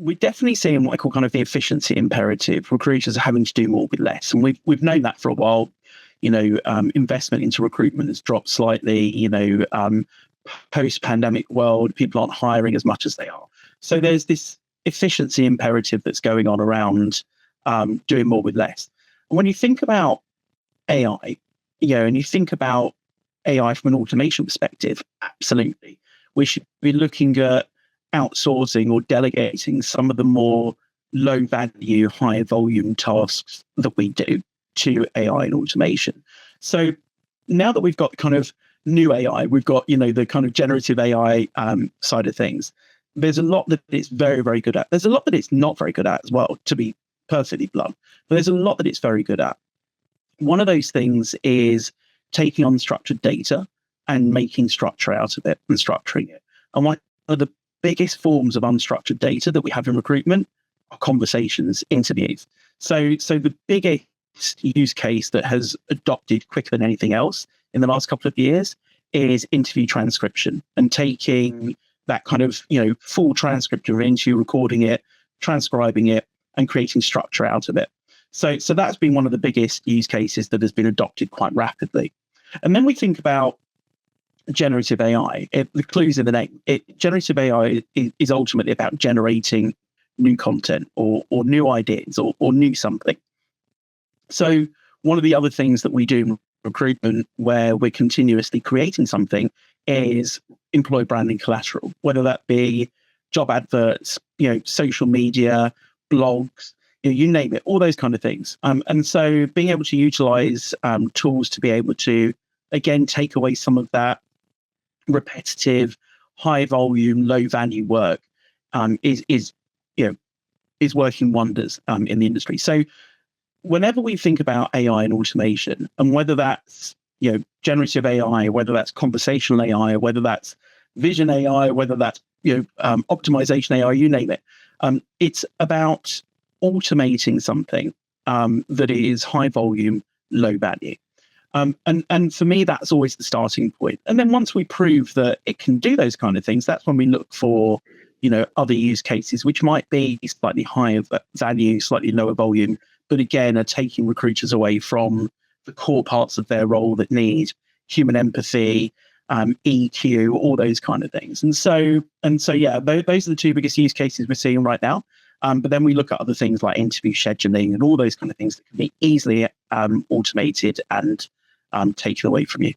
we're definitely seeing what I call kind of the efficiency imperative. Recruiters are having to do more with less, and we've known that for a while. Investment into recruitment has dropped slightly. Post-pandemic world, people aren't hiring as much as they are. So there's this efficiency imperative that's going on around doing more with less. And when you think about AI, and you think about AI from an automation perspective, absolutely, we should be looking at outsourcing or delegating some of the more low value, high volume tasks that we do to AI and automation. So now that we've got kind of new AI, we've got, the kind of generative AI side of things, there's a lot that it's very, very good at. There's a lot that it's not very good at as well, to be perfectly blunt, but there's a lot that it's very good at. One of those things is taking unstructured data and making structure out of it and structuring it. And one of the biggest forms of unstructured data that we have in recruitment are conversations, interviews. So the biggest use case that has adopted quicker than anything else in the last couple of years is interview transcription, and taking that kind of, full transcript of an interview, recording it, transcribing it, and creating structure out of it. So that's been one of the biggest use cases that has been adopted quite rapidly. And then we think about generative AI. The clue's in the name. Generative AI is ultimately about generating new content or new ideas or new something. So one of the other things that we do in recruitment, where we're continuously creating something, is employee branding collateral, whether that be job adverts, social media, blogs, you name it, all those kind of things. And so being able to utilize tools to be able to, again, take away some of that repetitive, high volume, low value work is working wonders in the industry. So whenever we think about AI and automation, and whether that's generative AI, whether that's conversational AI, whether that's vision AI, whether that's optimization AI, you name it, it's about automating something that is high volume, low value. And for me, that's always the starting point. And then once we prove that it can do those kind of things, that's when we look for, other use cases, which might be slightly higher value, slightly lower volume, but again, are taking recruiters away from the core parts of their role that need human empathy, EQ, all those kind of things. And so, yeah, those are the two biggest use cases we're seeing right now. But then we look at other things like interview scheduling and all those kind of things that can be easily automated and taken away from you.